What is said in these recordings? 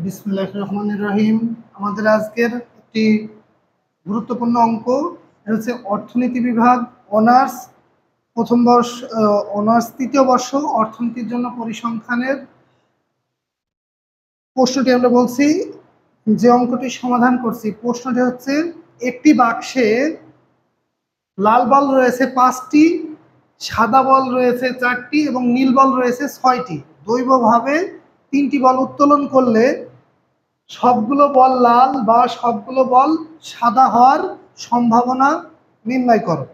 বিসমিল্লাহির রহমানির রহিম। আমাদের আজকের একটি গুরুত্বপূর্ণ অঙ্ক, এটা হচ্ছে অর্থনীতি বিভাগ অনার্স প্রথম বর্ষ, অনার্স তৃতীয় বর্ষ অর্থনীতির জন্য পরিসংখ্যানের প্রশ্নটি আমরা বলছি। যে অঙ্কটি সমাধান করছি, প্রশ্নটি হচ্ছে একটি বাক্সে লাল বল রয়েছে 5টি, সাদা বল রয়েছে 4টি এবং নীল বল রয়েছে 6টি। দৈবভাবে 3টি বল উত্তোলন করলে সবগুলো বল লাল বা সবগুলো বল সাদা হওয়ার সম্ভাবনা নির্ণয় করো।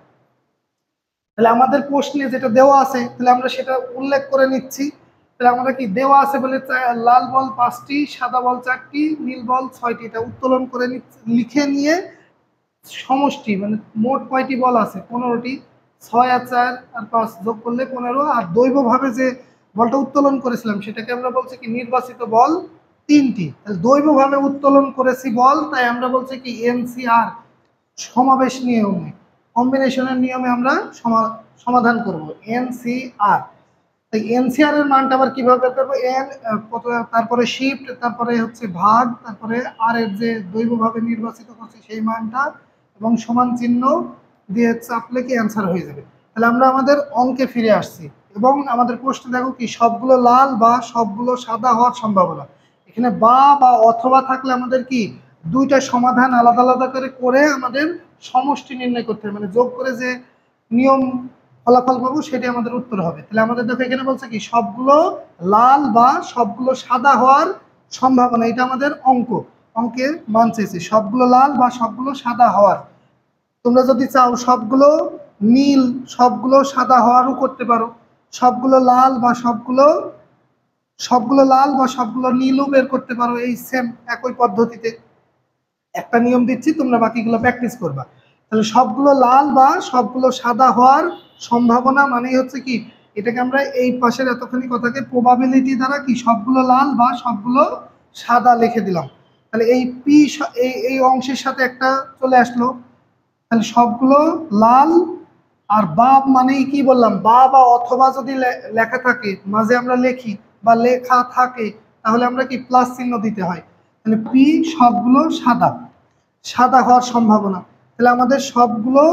তাহলে আমাদের প্রশ্নে যেটা দেওয়া আছে, তাহলে আমরা সেটা উল্লেখ করে নিচ্ছি। তাহলে আমরা কি দেওয়া আছে বলে লাল বল 5টি, সাদা বল 4টি, নীল বল 6টি, এটা উত্তোলন করে লিখে নিয়ে সমষ্টি মানে মোট কয়টি বল আছে 15টি, 6 আর 4 আর 5 যোগ করলে 15। আর দৈবভাবে যে বলটা উত্তোলন করেছিলাম সেটাকে আমরা বলছি কি নির্বাচিত বল 3টি। তাহলে দৈবভাবে উত্তোলন করেছি বল, তাই আমরা বলছি কি এনসিআর সমাবেশ নিয়মে, কম্বিনেশনের নিয়মে আমরা সমাধান করব এনসিআর। তাই এনসিআর এর মানটা আবার কিভাবে বের করবো, তারপরে শিফট, তারপরে হচ্ছে ভাগ, তারপরে আর এর যে দৈবভাবে নির্বাচিত করছি সেই মানটা এবং সমান চিহ্ন দিয়ে চাপলে কি অ্যান্সার হয়ে যাবে। তাহলে আমরা আমাদের অঙ্কে ফিরে আসছি এবং আমাদের প্রশ্ন দেখো কি সবগুলো লাল বা সবগুলো সাদা হওয়ার সম্ভাবনা। এখানে বা অথবা থাকলে আমাদের কি দুইটা সমাধান আলাদা আলাদা করে আমাদের সমষ্টি নির্ণয় করতে হবে, মানে যোগ করে যে নিয়ম ফলাফল পাবো সেটাই আমাদের উত্তর হবে। তাহলে আমাদের দেখো এখানে বলছে কি সবগুলো লাল বা সবগুলো সাদা হওয়ার সম্ভাবনা, এটা আমাদের অঙ্কের মান চেয়েছে, সবগুলো লাল বা সবগুলো সাদা হওয়ার। তোমরা যদি চাও সবগুলো নীল সবগুলো সাদা হওয়ারও করতে পারো, সবগুলো লাল বা সবগুলো নীলও বের করতে পারো। এই সেম একই পদ্ধতিতে একটা নিয়ম দিচ্ছি, তোমরা বাকিগুলো প্র্যাকটিস করবা। তাহলে সবগুলো লাল বা সবগুলো সাদা হওয়ার সম্ভাবনা মানেই হচ্ছে কি, এটাকে আমরা এই পাশের এতখানি কথাকে প্রবাবিলিটি দ্বারা কি সবগুলো লাল বা সবগুলো সাদা লিখে দিলাম। তাহলে এই পি এই অংশের সাথে একটা চলে আসলো। তাহলে সবগুলো লাল আর বা মানেই কি বললাম, বা অথবা যদি লেখা থাকে মাঝে আমরা লিখি বা লেখা থাকে তাহলে আমরা কি প্লাস চিহ্ন দিতে হয়। তাহলে পি সবগুলো সাদা সাদা হওয়ার সম্ভাবনা। তাহলে আমাদের সবগুলো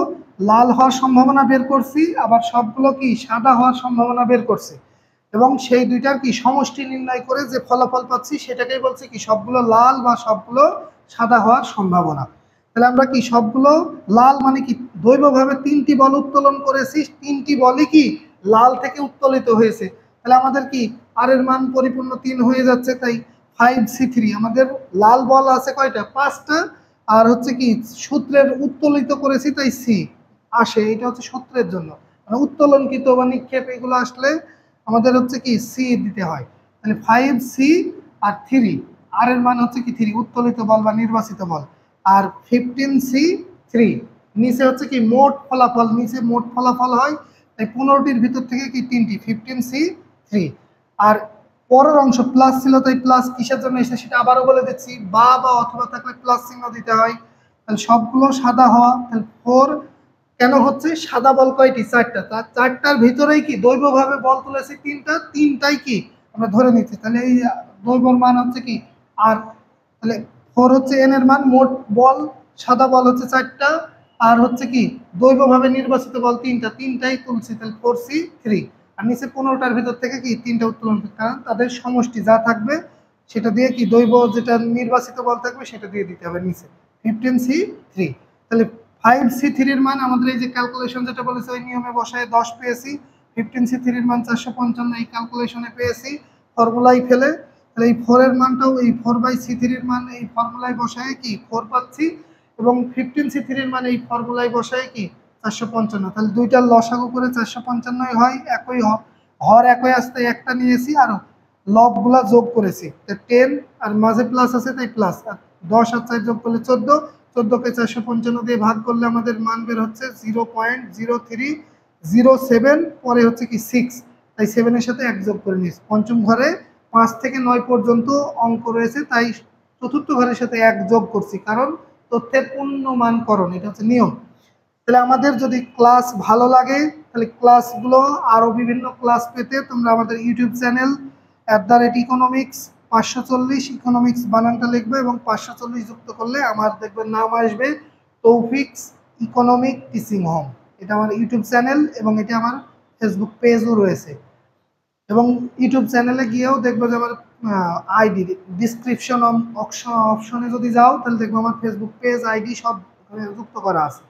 লাল হওয়ার সম্ভাবনা বের করছি, আবার সবগুলো কি সাদা হওয়ার সম্ভাবনা বের করছি এবং সেই দুইটার কি সমষ্টি নির্ণয় করে যে ফলাফল পাচ্ছি সেটাকেই বলছি কি সবগুলো লাল বা সবগুলো সাদা হওয়ার সম্ভাবনা। তাহলে আমরা কি সবগুলো লাল মানে কি দৈবভাবে 3টি বল উত্তোলন করেছি, 3টি বলই কি লাল থেকে উত্তোলিত হয়েছে। তাহলে আমাদের কি আর এর মান পরিপূর্ণ 3 হয়ে যাচ্ছে, তাই 5C3। আমাদের লাল বল আছে কয়টা, 5টা, আর হচ্ছে কি সূত্রের উত্তোলিত করেছি তাই সি আসে, এটা হচ্ছে সূত্রের জন্য, মানে উত্তোলনকৃত বা নিক্ষেপ এগুলো আসলে আমাদের হচ্ছে কি সি দিতে হয়। তাহলে 5C আর 3, আর এর মান হচ্ছে কি 3 উত্তোলিত বল বা নির্বাচিত বল, আর 15C3 নিচে হচ্ছে কি মোট ফলাফল, নিচে মোট ফলাফল হয়, তাই 15টির ভিতর থেকে কি 3টি 15C3। আর পরের অংশ প্লাস ছিল তাই প্লাস কিসের জন্য এসেছে সেটা আবারও বলে দিচ্ছি, বা অথবা থাকলে প্লাস চিহ্ন দিতে হয়। তাহলে সবগুলো সাদা হওয়া, তাহলে 4 কেন হচ্ছে সাদা বল কয়টি, 4টা, তার 4টার ভিতরেই কি দৈবভাবে বল তুলেছি 3টা, 3টাই কি আমরা ধরে নিচ্ছি। তাহলে এই দৈবর মান হচ্ছে কি আর, তাহলে 4 হচ্ছে এন এর মান, মোট বল সাদা বল হচ্ছে 4টা, আর হচ্ছে কি দৈবভাবে নির্বাচিত বল 3টা, 3টাই তুলছি, তাহলে 4C3। আর নিচে 15টার ভিতর থেকে কি 3টা উত্তোলন, কারণ তাদের সমষ্টি যা থাকবে সেটা দিয়ে কি দৈব যেটা নির্বাচিত বল থাকবে সেটা দিয়ে দিতে হবে নিচে 15C3। তাহলে 5C3 মান আমাদের এই যে ক্যালকুলেশন যেটা বলেছে ওই নিয়মে বসায় 10 পেয়েছি, 15C3 মান 455 এই ক্যালকুলেশনে পেয়েছি ফর্মুলাই ফেলে। তাহলে এই 4 এর মানটাও এই 4/C3 মান এই ফর্মুলায় বসায় কি 4 পাচ্ছি, এবং 15C3 মান এই ফর্মুলায় বসায় কি 455। তাহলে দুইটার লসাগু করে 455 হয়, একই হর একই আসতে একটা নিয়েছি আর লবগুলা যোগ করেছি, 10 আর মাঝে প্লাস আছে তাই প্লাস, আর 10 আর 4 যোগ করলে 14, 14কে 455 দিয়ে ভাগ করলে আমাদের মান বের হচ্ছে 0.0307, পরে হচ্ছে কি 6, তাই 7 এর সাথে 1 যোগ করে নিয়েছি। পঞ্চম ঘরে 5 থেকে 9 পর্যন্ত অঙ্ক রয়েছে, তাই চতুর্থ ঘরের সাথে 1 যোগ করছি, কারণ তথ্যের পূর্ণমানকরণ, এটা হচ্ছে নিয়ম। তাহলে আমাদের যদি ক্লাস ভালো লাগে তাহলে ক্লাসগুলো আরও বিভিন্ন ক্লাস পেতে তোমরা আমাদের ইউটিউব চ্যানেল @economics 540 ইকোনমিক্স বানানটা লিখবে এবং 540 যুক্ত করলে আমার দেখবেন নাম আসবে তৌফিকস ইকোনমিক টিচিং হোম। এটা আমার ইউটিউব চ্যানেল এবং এটা আমার ফেসবুক পেজও রয়েছে। এবং ইউটিউব চ্যানেলে গিয়েও দেখবো যে আমার আইডি ডিসক্রিপশন অপশনে যদি যাও তাহলে দেখবো আমার ফেসবুক পেজ আইডি সব ওখানে যুক্ত করা আছে।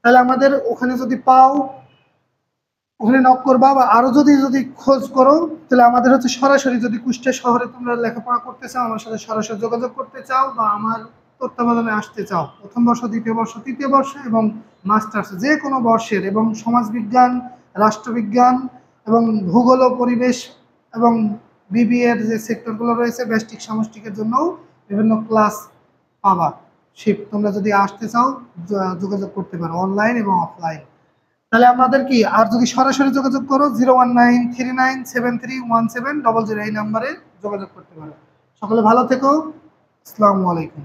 তাহলে আমাদের ওখানে যদি পাও ওখানে নক করবা, বা আরও যদি খোঁজ করো তাহলে আমাদের হচ্ছে সরাসরি যদি কুষ্টিয়া শহরে তোমরা লেখাপড়া করতে চাও, আমার সাথে সরাসরি যোগাযোগ করতে চাও, বা আমার তত্ত্বাবধানে আসতে চাও প্রথম বর্ষ, দ্বিতীয় বর্ষ, তৃতীয় বর্ষ এবং মাস্টার্স যে কোনো বর্ষের, এবং সমাজবিজ্ঞান, রাষ্ট্রবিজ্ঞান এবং ভূগোল ও পরিবেশ এবং বিবিএর যে সেক্টরগুলো রয়েছে ব্যষ্টিক সামষ্টিকের জন্যও বিভিন্ন ক্লাস পাবা। তোমরা যদি আসতে চাও যোগাযোগ করতে পারো অনলাইন এবং অফলাইন। তাহলে আমাদের কি, আর যদি সরাসরি যোগাযোগ করো 01939731700 এই নাম্বারে যোগাযোগ করতে পারো। সকলে ভালো থেকো। আসসালামু আলাইকুম।